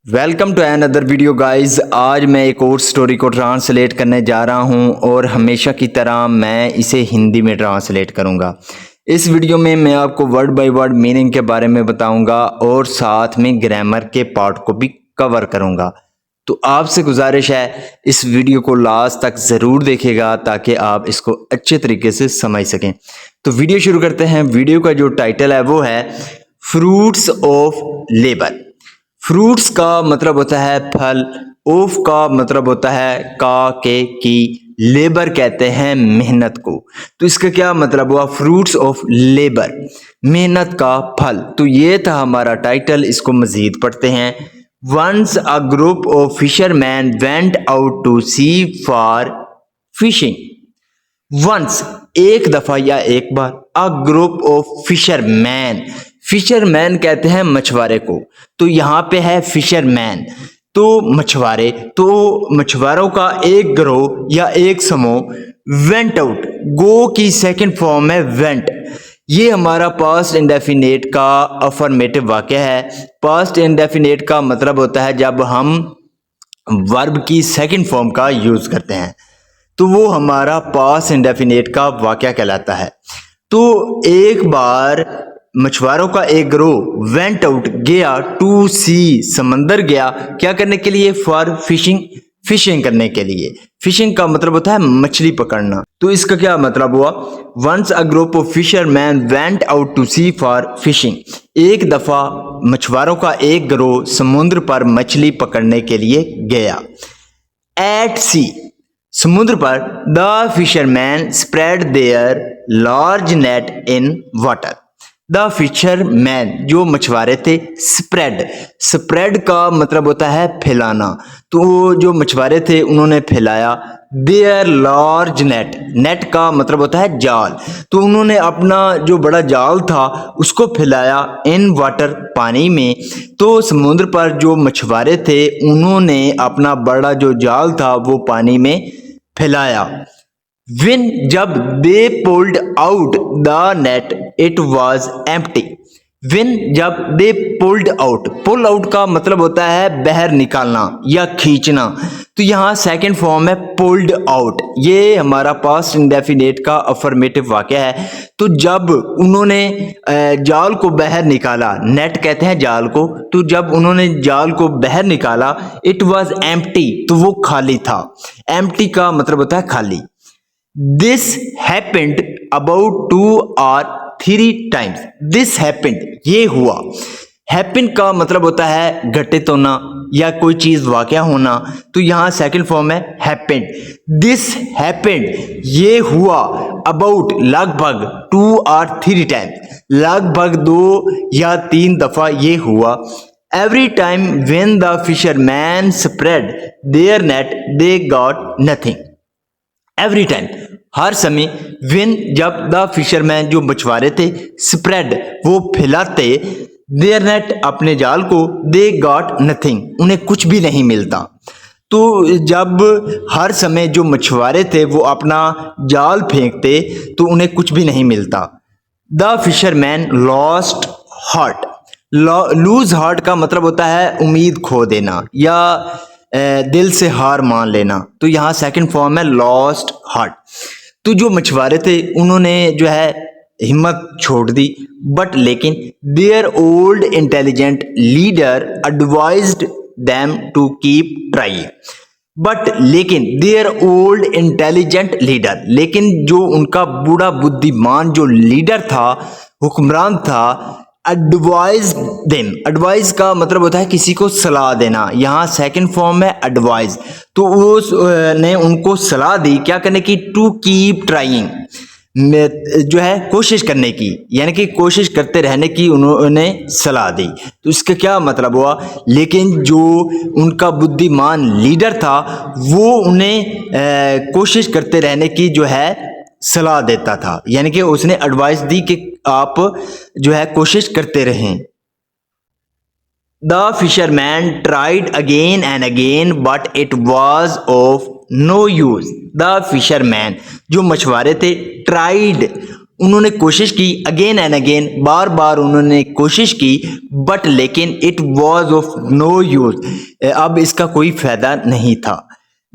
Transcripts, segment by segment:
Welcome to another video guys. आज मैं एक और स्टोरी को ट्रांसलेट करने जा रहा हूं और हमेशा की तरह मैं इसे हिंदी में ट्रांसलेट करूंगा। इस वीडियो में मैं आपको वर्ड बाय वर्ड मीनिंग के बारे में बताऊंगा और साथ में ग्रामर के पार्ट को भी कवर करूंगा। तो आपसे गुजारिश है इस वीडियो को लास्ट तक ज़रूर देखिएगा ताकि आप इसको अच्छे तरीके से समझ सकें। तो वीडियो शुरू करते हैं। वीडियो का जो टाइटल है वो है फ्रूट्स ऑफ लेबर। फ्रूट्स का मतलब होता है फल, ऑफ का मतलब होता है का के की, लेबर कहते हैं मेहनत को। तो इसका क्या मतलब हुआ? फ्रूट्स ऑफ लेबर, मेहनत का फल। तो ये था हमारा टाइटल। इसको मजीद पढ़ते हैं। Once a group of fisherman went out to sea for fishing. Once एक दफा या एक बार, a group of fisherman, fisherman कहते हैं मछुआरे को। तो यहाँ पे है फिशरमैन, तो मछुआरे, तो मछुआरों का एक गिरोह या एक समूह वेंट आउट, गो की सेकंड फॉर्म है वेंट। ये हमारा पास्ट इंडेफिनेट का अफर्मेटिव वाक्य है। पास्ट इंडेफिनेट का मतलब होता है जब हम वर्ब की सेकंड फॉर्म का यूज करते हैं, तो वो हमारा पास्ट इंडेफिनेट का वाक्य कहलाता है। तो एक बार मछुआरों का एक गिरोह वेंट आउट, गया, टू सी, समंदर गया, क्या करने के लिए? फॉर फिशिंग, फिशिंग करने के लिए। फिशिंग का मतलब होता है मछली पकड़ना। तो इसका क्या मतलब हुआ? Once a group of fisherman went out to sea for fishing. एक दफा मछुआरों का एक गिरोह समुद्र पर मछली पकड़ने के लिए गया। एट सी, समुद्र पर, the fisherman spread their large net in water. The fisherman जो मछुआरे थे, स्प्रेड, स्प्रेड का मतलब होता है फैलाना। तो जो मछुआरे थे उन्होंने फैलाया देयर लार्ज नेट, नेट का मतलब होता है जाल। तो उन्होंने अपना जो बड़ा जाल था उसको फैलाया इन वाटर, पानी में। तो समुद्र पर जो मछुआरे थे उन्होंने अपना बड़ा जो जाल था वो पानी में फैलाया। When जब they pulled out the net, it was empty. When जब they pulled out, pull out का मतलब होता है बाहर निकालना या खींचना। तो यहाँ सेकंड फॉर्म है pulled out। ये हमारा पास्ट इंडेफिनेट का अफर्मेटिव वाक्य है। तो जब उन्होंने जाल को बाहर निकाला, नेट कहते हैं जाल को, तो जब उन्होंने जाल को बाहर निकाला, it was empty, तो वो खाली था। empty का मतलब होता है खाली। This happened about 2 or 3 times. This happened, ये हुआ। Happen का मतलब होता है घटित होना या कोई चीज वाकया होना। तो यहाँ सेकंड फॉर्म है happened. This happened, ये हुआ। About लगभग 2 or 3 times, लगभग 2 या 3 दफा ये हुआ। Every time when the fishermen spread their net, they got nothing. Every time, हर समय, विन जब द फिशरमैन जो मछुआरे थे, स्प्रेड वो फैलाते, देयर नेट अपने जाल को, दे गॉट नथिंग उन्हें कुछ भी नहीं मिलता। तो जब हर समय जो मछुआरे थे वो अपना जाल फेंकते तो उन्हें कुछ भी नहीं मिलता। The fisherman lost heart, loose heart का मतलब होता है उम्मीद खो देना या दिल से हार मान लेना। तो यहाँ सेकंड फॉर्म है लॉस्ट हार्ट। तो जो मछुआरे थे उन्होंने जो है हिम्मत छोड़ दी, बट लेकिन their old intelligent leader advised them to keep trying. But लेकिन देयर ओल्ड इंटेलिजेंट लीडर, लेकिन जो उनका बूढ़ा बुद्धिमान जो लीडर था, हुक्मरान था, एडवाइज देम, एडवाइज का मतलब होता है किसी को सलाह देना। यहाँ सेकंड फॉर्म है एडवाइज। तो उसने उनको सलाह दी क्या करने की? टू कीप ट्राइंग, जो है कोशिश करने की, यानी कि कोशिश करते रहने की उन्होंने सलाह दी। तो इसका क्या मतलब हुआ? लेकिन जो उनका बुद्धिमान लीडर था वो उन्हें कोशिश करते रहने की जो है सलाह देता था, यानी कि उसने एडवाइस दी कि आप जो है कोशिश करते रहें। The fisherman tried again and again but it was of no use. The fisherman जो मछुआरे थे, ट्राइड उन्होंने कोशिश की अगेन एंड अगेन, बार बार उन्होंने कोशिश की, बट लेकिन it was of no use, अब इसका कोई फायदा नहीं था।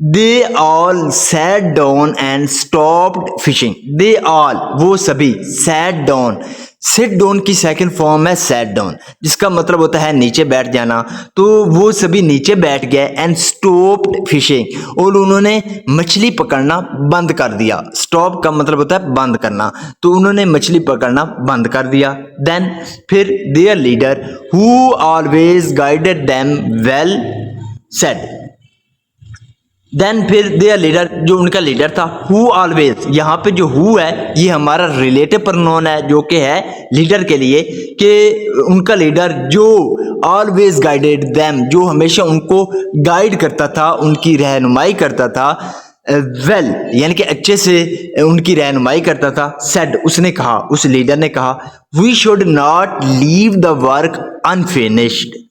They all sat down and stopped fishing. They all वो सभी, सैट डाउन, सिट डाउन की सेकंड फॉर्म है सैट डाउन, जिसका मतलब होता है नीचे बैठ जाना। तो वो सभी नीचे बैठ गए एंड स्टॉप्ड फिशिंग, और उन्होंने मछली पकड़ना बंद कर दिया। स्टॉप का मतलब होता है बंद करना, तो उन्होंने मछली पकड़ना बंद कर दिया। देन फिर their leader who always guided them well said. Then फिर देयर लीडर, जो उनका लीडर था, हु ऑलवेज, यहाँ पे जो हु है ये हमारा रिलेटिव प्रोनाउन है, जो कि है लीडर के लिए, कि उनका लीडर जो ऑलवेज गाइडेड देम, जो हमेशा उनको गाइड करता था, उनकी रहनुमाई करता था, वेल यानी कि अच्छे से उनकी रहनुमाई करता था, सेड उसने कहा, उस लीडर ने कहा, we should not leave the work unfinished.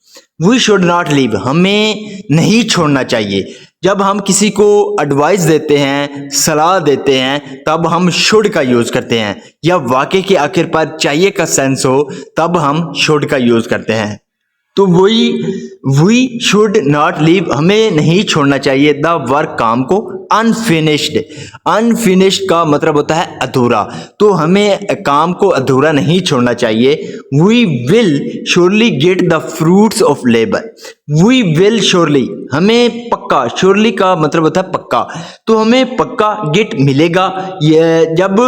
We should not leave, हमें नहीं छोड़ना चाहिए। जब हम किसी को एडवाइस देते हैं, सलाह देते हैं, तब हम शुड का यूज करते हैं, या वाकई के आखिर पर चाहिए का सेंस हो तब हम शुड का यूज करते हैं। तो वी शुड नॉट लीव, हमें नहीं छोड़ना चाहिए द वर्क, काम को, अनफिनिश्ड। अनफिनिश्ड का मतलब होता है अधूरा, तो हमें काम को अधूरा नहीं छोड़ना चाहिए। We will surely get the fruits of labour. We will surely, हमें पक्का, श्योरली का मतलब होता है पक्का, तो हमें पक्का गेट मिलेगा। ये जब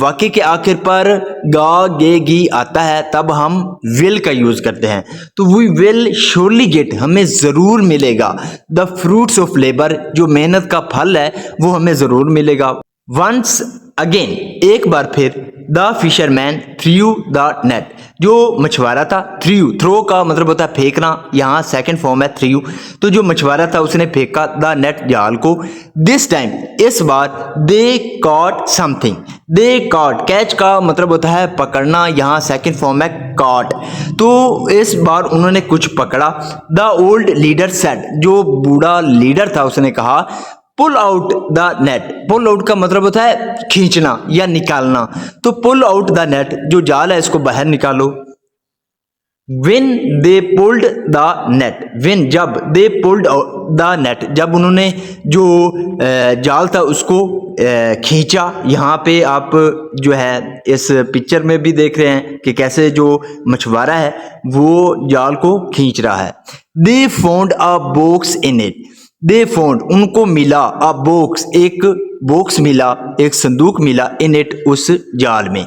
वाक्य के आखिर पर गा गे गी आता है तब हम विल का यूज करते हैं। तो वी विल श्योरली गेट, हमें जरूर मिलेगा, द फ्रूट्स ऑफ लेबर, जो मेहनत का फल है वो हमें जरूर मिलेगा। वंस अगेन, एक बार फिर, the fisherman through the net, जो मछुआरा था, थ्रो का मतलब होता है फेंकना, यहाँ सेकंड फॉर्म है थ्रू, तो जो मछुआरा था उसने फेंका द नेट, जाल को। दिस टाइम, इस बार, they caught something. They caught, catch का मतलब होता है पकड़ना, यहाँ सेकंड फॉर्म है कॉट, तो इस बार उन्होंने कुछ पकड़ा। द ओल्ड लीडर सेड, जो बूढ़ा लीडर था उसने कहा, pull out the net. Pull out का मतलब होता है खींचना या निकालना, तो पुल आउट द नेट, जो जाल है इसको बाहर निकालो। When they pulled the net, when, जब, they pulled the net, जब उन्होंने जो जाल था उसको खींचा। यहाँ पे आप जो है इस पिक्चर में भी देख रहे हैं कि कैसे जो मछुआरा है वो जाल को खींच रहा है। They found a box in it, they found, उनको मिला, अ बॉक्स, एक बॉक्स मिला, एक संदूक मिला, इन इट, उस जाल में।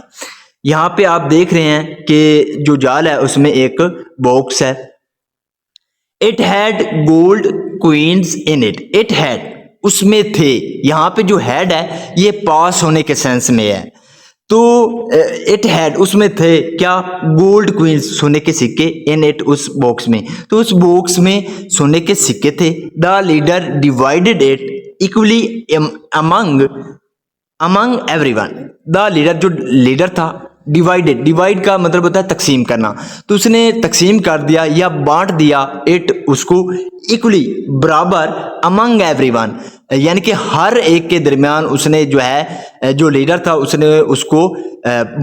यहाँ पे आप देख रहे हैं कि जो जाल है उसमें एक बॉक्स है। It had gold coins in it, it had, उसमें थे, यहाँ पे जो हैड है ये पास होने के सेंस में है, तो इट हैड, उसमें थे क्या, गोल्ड क्वींस, सोने के सिक्के, इन इट, उस बॉक्स में, तो उस बॉक्स में सोने के सिक्के थे। The leader divided it equally among everyone. The leader, जो लीडर था, डिवाइडेड, डिवाइड का मतलब होता है तकसीम करना, तो उसने तकसीम कर दिया या बांट दिया, इट, उसको, इक्वली, बराबर, अमंग एवरीवन, यानी कि हर एक के दरमियान उसने जो है, जो लीडर था उसने उसको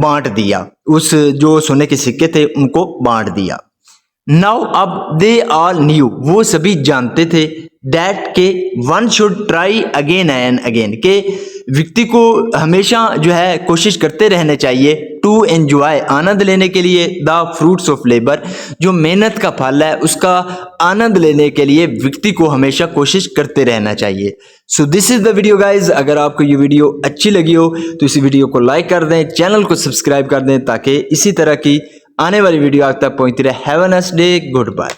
बांट दिया, उस जो सोने के सिक्के थे उनको बांट दिया। नाउ, अब, दे ऑल न्यू, वो सभी जानते थे, दैट के one should try again and again, के व्यक्ति को हमेशा जो है कोशिश करते रहने चाहिए, टू एंजॉय, आनंद लेने के लिए, द फ्रूट्स ऑफ लेबर, जो मेहनत का फल है उसका आनंद लेने के लिए व्यक्ति को हमेशा कोशिश करते रहना चाहिए। So this is the video guys. अगर आपको ये वीडियो अच्छी लगी हो तो इस वीडियो को लाइक कर दें, चैनल को सब्सक्राइब कर दें, ताकि इसी तरह की आने वाली वीडियो आप तक पहुंचती रहे। Have a nice day, good bye.